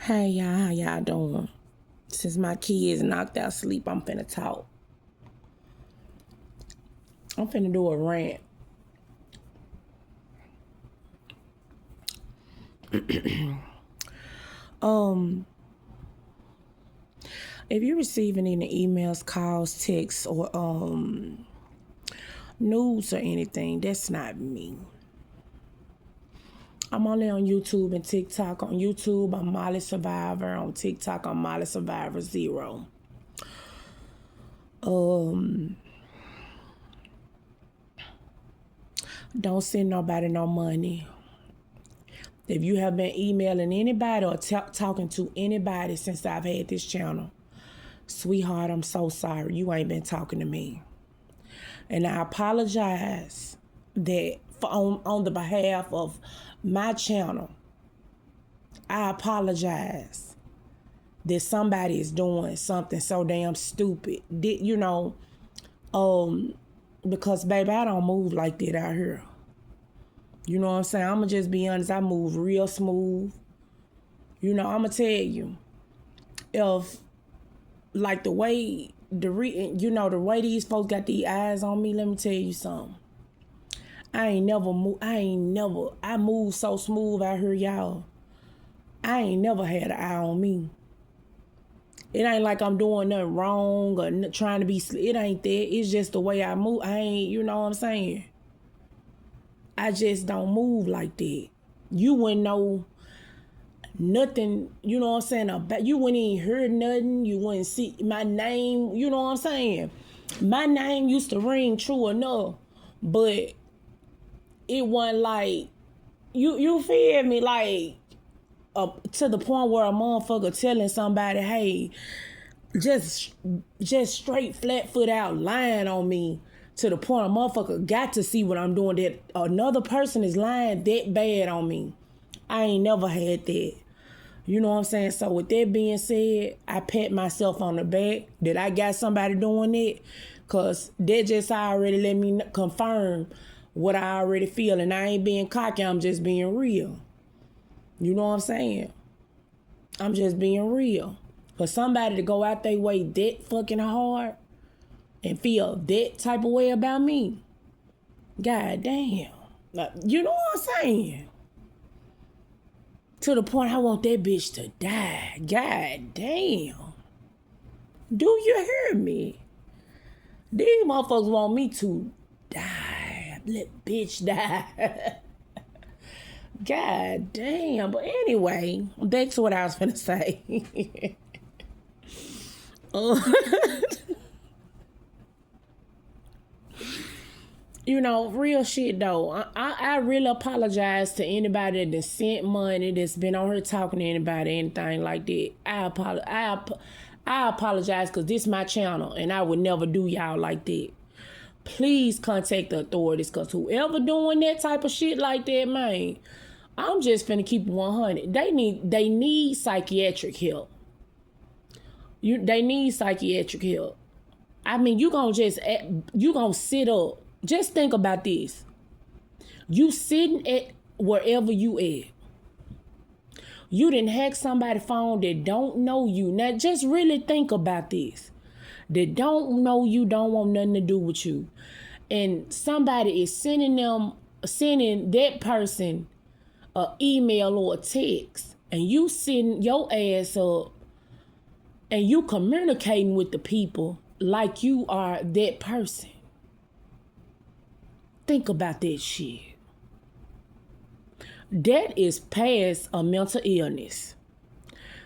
Hey y'all, how y'all doing? Since my kids knocked out sleep, I'm finna talk. I'm finna do a rant. Um, if you're receiving any emails, calls, texts, or news or anything, that's not me. I'm only on YouTube and TikTok. On YouTube, I'm Molly Survivor. On TikTok, I'm Molly Survivor Zero. Don't send nobody no money. If you have been emailing anybody or talking to anybody since I've had this channel, sweetheart, I'm so sorry. You ain't been talking to me. And I apologize that on the behalf of my channel, I apologize that somebody is doing something so damn stupid. Because baby, I don't move like that out here. You know what I'm saying? I'ma just be honest, I move real smooth. I'ma tell you, if like the way the way these folks got these eyes on me, let me tell you something. I move so smooth out here, y'all. I ain't never had an eye on me. It ain't like I'm doing nothing wrong or trying to be, it ain't that. It's just the way I move. I ain't, you know what I'm saying? I just don't move like that. You wouldn't know nothing, you know what I'm saying, about you wouldn't even hear nothing. You wouldn't see my name, you know what I'm saying? My name used to ring true enough, but it wasn't like you feel me, like to the point where a motherfucker telling somebody, hey, just straight flat foot out lying on me, to the point a motherfucker got to see what I'm doing, that another person is lying that bad on me. I ain't never had that. You know what I'm saying? So with that being said, I pat myself on the back that I got somebody doing it, because that just already let me confirm what I already feel. And I ain't being cocky, I'm just being real. You know what I'm saying? I'm just being real. For somebody to go out their way that fucking hard and feel that type of way about me, god damn. You know what I'm saying? To the point I want that bitch to die. God damn. Do you hear me? These motherfuckers want me to die. Let bitch die. God damn. But anyway, back to what I was finna say. Real shit though. I really apologize to anybody that sent money, that's been on here talking to anybody, anything like that. I apologize, because this is my channel and I would never do y'all like that. Please contact the authorities, because whoever doing that type of shit like that, man, I'm just finna keep it 100. They need psychiatric help. They need psychiatric help. I mean, you gonna sit up. Just think about this. You sitting at wherever you at. You didn't hack somebody's phone that don't know you. Now just really think about this. That don't know you, don't want nothing to do with you. And somebody is sending that person an email or a text, and you sitting your ass up and you communicating with the people like you are that person. Think about that shit. That is past a mental illness.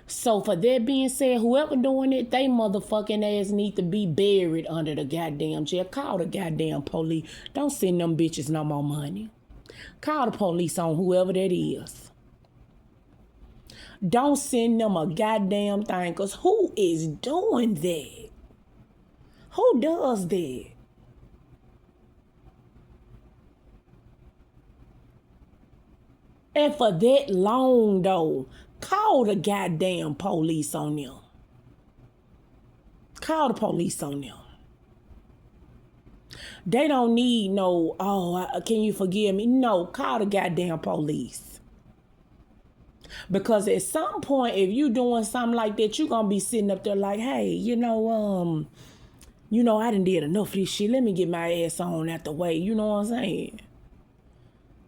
So for that being said, whoever doing it, they motherfucking ass need to be buried under the goddamn jail. Call the goddamn police. Don't send them bitches no more money. Call the police on whoever that is. Don't send them a goddamn thing, because who is doing that? Who does that? And for that long though, call the goddamn police on them. Call the police on them. They don't need no, can you forgive me? No, call the goddamn police. Because at some point, if you doing something like that, you gonna be sitting up there like, hey, I done did enough of this shit. Let me get my ass on out the way. You know what I'm saying?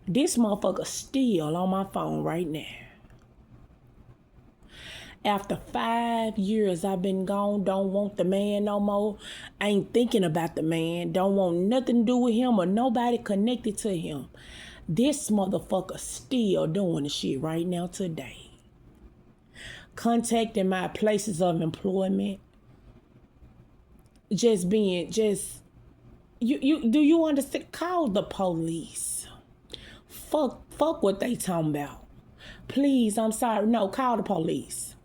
This motherfucker still on my phone right now. After 5 years I've been gone, don't want the man no more. Ain't thinking about the man. Don't want nothing to do with him or nobody connected to him. This motherfucker still doing the shit right now today. Contacting my places of employment. You do you understand? Call the police. Fuck what they talking about. Please, I'm sorry. No, call the police.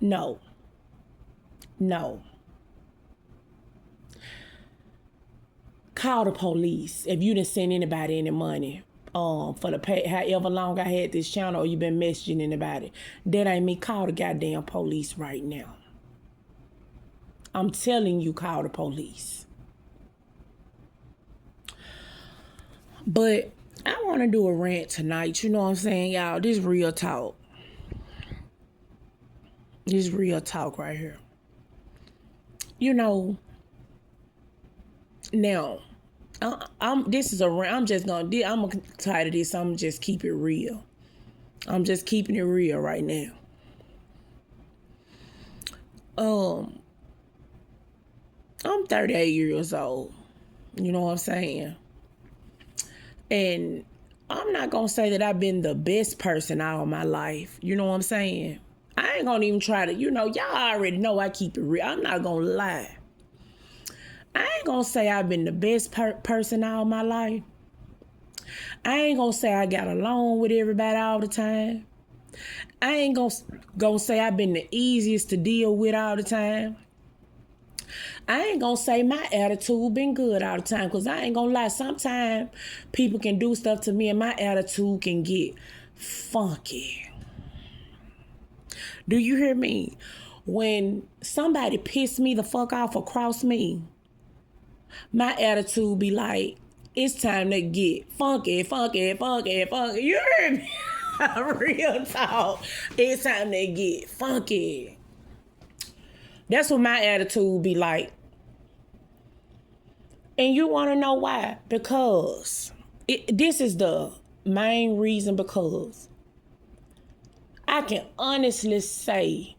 No. Call the police if you didn't send anybody any money. For the pay, however long I had this channel, or you been messaging anybody. That ain't me. Call the goddamn police right now. I'm telling you, call the police. But I want to do a rant tonight. You know what I'm saying, y'all? This real talk. This real talk right here. Now, I'm just tired of this. I'm just keep it real. I'm just keeping it real right now. I'm 38 years old. You know what I'm saying? And I'm not going to say that I've been the best person all my life. You know what I'm saying? I ain't going to even try to, y'all already know I keep it real. I'm not going to lie. I ain't going to say I've been the best person all my life. I ain't going to say I got along with everybody all the time. I ain't going to say I've been the easiest to deal with all the time. I ain't gonna say my attitude been good all the time, because I ain't gonna lie. Sometimes people can do stuff to me and my attitude can get funky. Do you hear me? When somebody piss me the fuck off or cross me, my attitude be like, it's time to get funky. You hear me? Real talk. It's time to get funky. That's what my attitude be like. And you want to know why? Because this is the main reason, because I can honestly say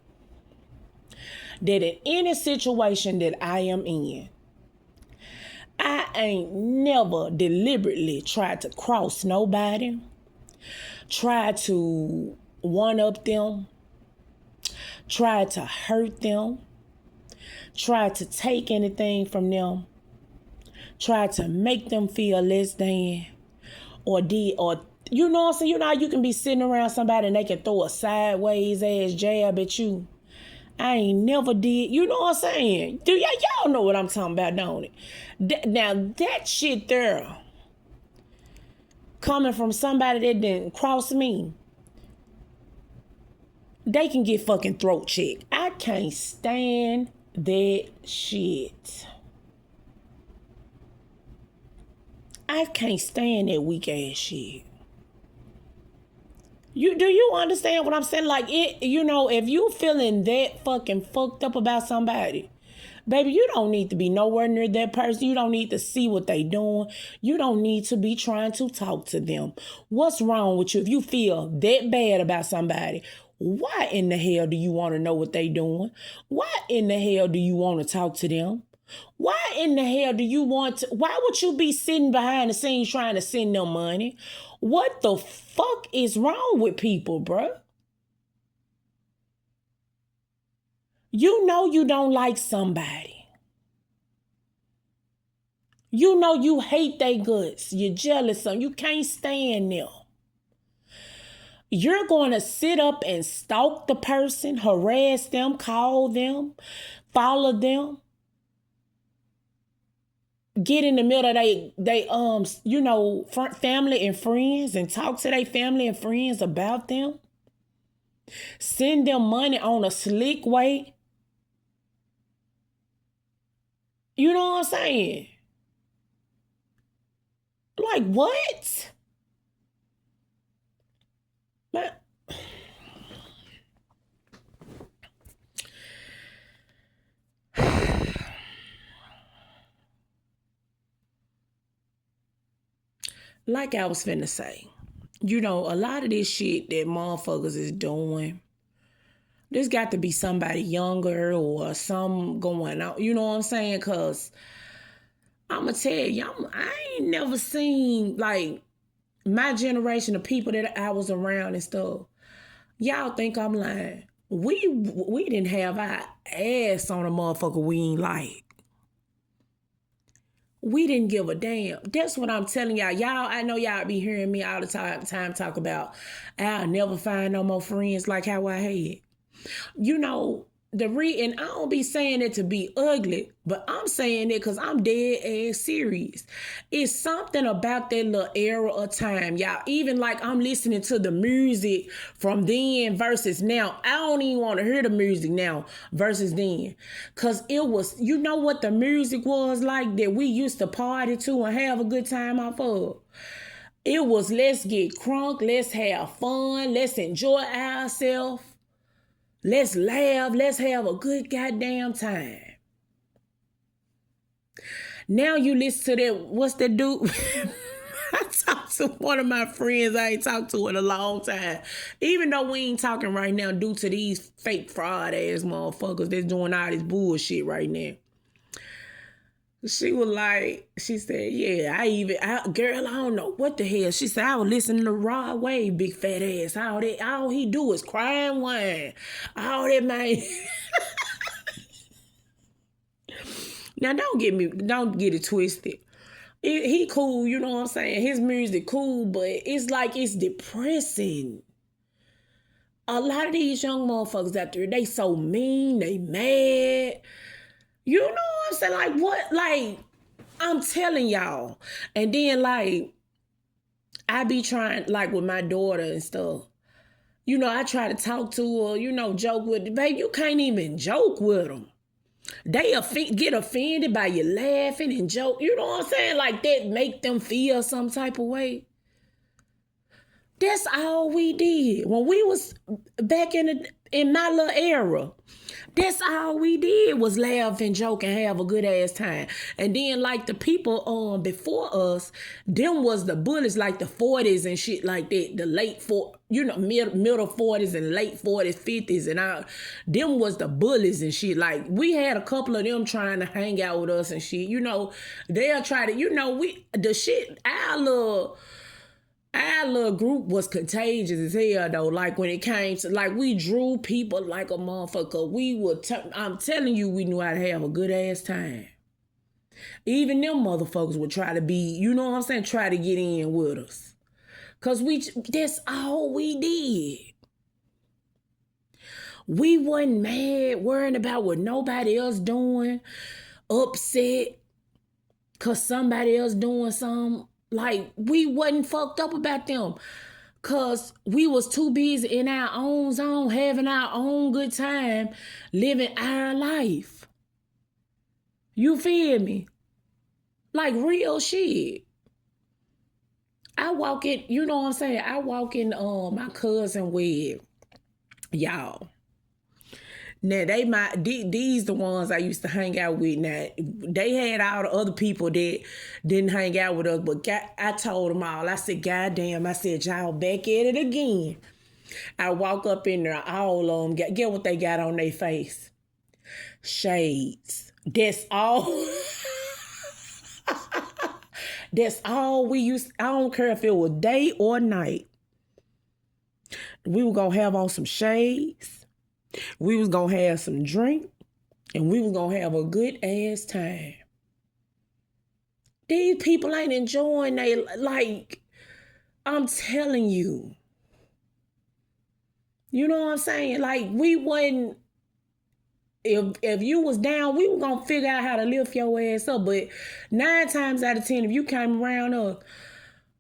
that in any situation that I am in, I ain't never deliberately tried to cross nobody, tried to one-up them, tried to hurt them, tried to take anything from them, tried to make them feel less than, or you know what I'm saying? You know how you can be sitting around somebody and they can throw a sideways ass jab at you? I ain't never did. You know what I'm saying? Do y'all know what I'm talking about, don't it? Now that shit there, coming from somebody that didn't cross me, they can get fucking throat checked. I can't stand that shit. I can't stand that weak ass shit. Do you understand what I'm saying? Like, if you feeling that fucking fucked up about somebody, baby, you don't need to be nowhere near that person. You don't need to see what they doing. You don't need to be trying to talk to them. What's wrong with you? If you feel that bad about somebody, why in the hell do you want to know what they doing? Why in the hell do you want to talk to them? Why in the hell do you why would you be sitting behind the scenes trying to send them money? What the fuck is wrong with people, bruh? You know you don't like somebody. You know you hate their guts. You're jealous of them. You can't stand them. You're going to sit up and stalk the person, harass them, call them, follow them, get in the middle of they family and friends and talk to their family and friends about them. Send them money on a slick way. You know what I'm saying? Like, what? like I was finna say, a lot of this shit that motherfuckers is doing, there's got to be somebody younger or some going out. You know what I'm saying? Because I'm going to tell you, I ain't never seen, like, my generation of people that I was around and stuff. Y'all think I'm lying. We didn't have our ass on a motherfucker we ain't like. We didn't give a damn. That's what I'm telling y'all. I know y'all be hearing me all the time talk about, I'll never find no more friends like how I had. And I don't be saying it to be ugly, but I'm saying it because I'm dead ass serious. It's something about that little era of time, y'all. Even like I'm listening to the music from then versus now. I don't even want to hear the music now versus then. Because it was, what the music was like that we used to party to and have a good time off of? It was, let's get crunk, let's have fun, let's enjoy ourselves. Let's laugh. Let's have a good goddamn time. Now you listen to that, what's that dude? I talked to one of my friends I ain't talked to in a long time. Even though we ain't talking right now due to these fake fraud ass motherfuckers that's doing all this bullshit right now. She was like, she said, yeah, girl, I don't know what the hell. She said, I was listening to Rod Wave, big fat ass. All he do is cry and whine. All that, man. Now, don't get it twisted. He cool, you know what I'm saying? His music cool, but it's like it's depressing. A lot of these young motherfuckers out there, they so mean, they mad. You know what I'm saying? Like, what? Like, I'm telling y'all. And then, like, I be trying, like, with my daughter and stuff. I try to talk to her, joke with her. Babe, you can't even joke with them. They get offended by you laughing and joke. You know what I'm saying? Like, that make them feel some type of way. That's all we did. When we was back in my little era, that's all we did was laugh and joke and have a good ass time. And then like the people before us, them was the bullies, like the 40s and shit like that, the late middle 40s and late 40s, 50s and all. Them was the bullies and shit. Like we had a couple of them trying to hang out with us and shit. They'll try to, our little group was contagious as hell though. Like when it came to, like, we drew people like a motherfucker. I'm telling you, we knew how to have a good ass time. Even them motherfuckers would try to be, try to get in with us. Cause that's all we did. We wasn't mad, worrying about what nobody else doing, upset cause somebody else doing something. Like, we wasn't fucked up about them because we was too busy in our own zone, having our own good time, living our life. You feel me? Like, real shit. I walk in, I walk in my cousin with y'all. Now, these the ones I used to hang out with. Now, they had all the other people that didn't hang out with us, but I told them all. I said, God damn, I said, y'all back at it again. I walk up in there, all of them, get what they got on their face. Shades. That's all. That's all we used. I don't care if it was day or night. We were going to have on some shades. We was going to have some drink, and we was going to have a good ass time. These people ain't enjoying like, I'm telling you. You know what I'm saying? Like, we wasn't, if you was down, we were going to figure out how to lift your ass up. But 9 times out of 10, if you came around us,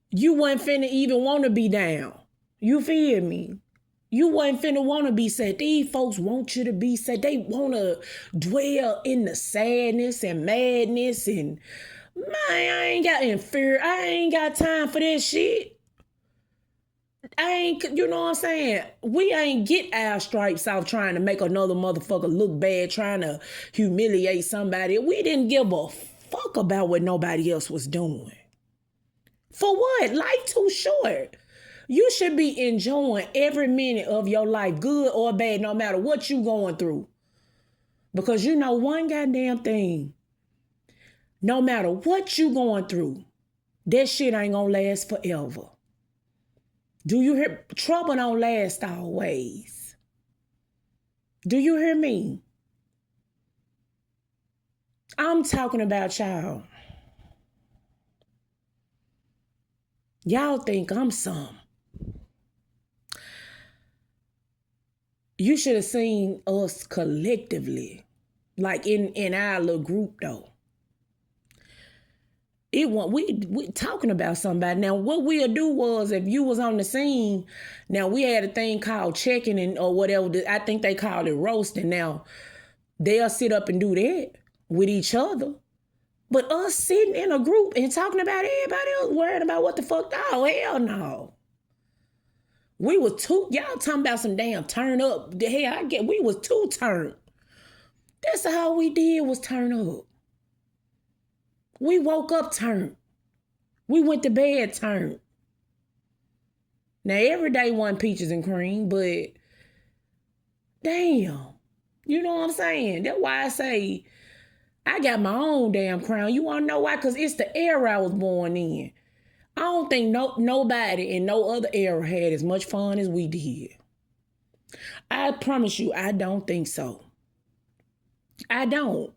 you wasn't finna even want to be down. You feel me? You wasn't finna want to be sad. These folks want you to be sad. They want to dwell in the sadness and madness. And, man, I ain't got in fear. I ain't got time for that shit. You know what I'm saying? We ain't get our stripes off trying to make another motherfucker look bad, trying to humiliate somebody. We didn't give a fuck about what nobody else was doing. For what? Life too short. You should be enjoying every minute of your life, good or bad, no matter what you going through. Because you know one goddamn thing. No matter what you going through, that shit ain't gonna last forever. Do you hear? Trouble don't last always. Do you hear me? I'm talking about y'all. Y'all think I'm some. You should have seen us collectively, like in our little group though. We talking about somebody. Now what we'll do was, if you was on the scene, now we had a thing called checking and or whatever. I think they called it roasting. Now they'll sit up and do that with each other. But us sitting in a group and talking about everybody else, worrying about what the fuck, oh hell no. We was y'all talking about some damn turn up. Hell, we was too turned. That's all we did was turn up. We woke up turned. We went to bed turned. Now every day wasn't peaches and cream, but damn. You know what I'm saying? That's why I say I got my own damn crown. You wanna know why? Because it's the era I was born in. I don't think nobody in no other era had as much fun as we did. I promise you, I don't think so. I don't.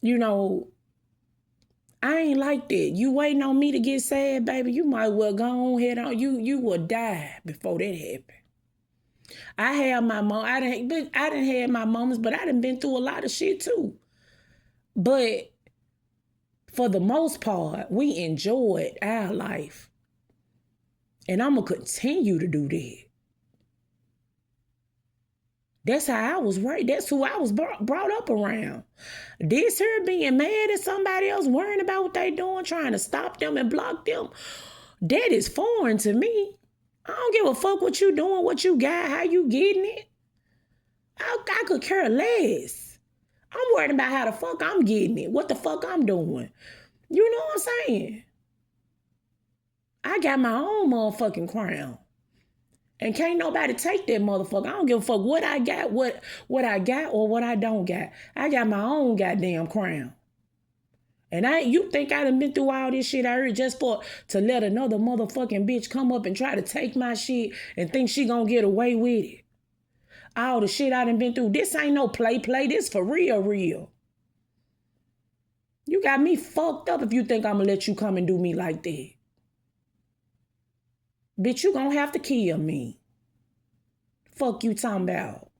You know, I ain't like that. You waiting on me to get sad, baby, you might well go on head on. You will die before that happened. I had my mom. I didn't have my moments, but I done been through a lot of shit too. But for the most part, we enjoyed our life. And I'm going to continue to do that. That's how I was raised. That's who I was brought up around. This here being mad at somebody else, worrying about what they doing, trying to stop them and block them, that is foreign to me. I don't give a fuck what you doing, what you got, how you getting it. I could care less. I'm worried about how the fuck I'm getting it, what the fuck I'm doing. You know what I'm saying? I got my own motherfucking crown. And can't nobody take that motherfucker. I don't give a fuck what I got, what I got or what I don't got. I got my own goddamn crown. And you think I done been through all this shit I heard just to let another motherfucking bitch come up and try to take my shit and think she gonna get away with it. All the shit I done been through. This ain't no play. This for real. You got me fucked up if you think I'm gonna let you come and do me like that. Bitch, you gonna have to kill me. Fuck you talking about.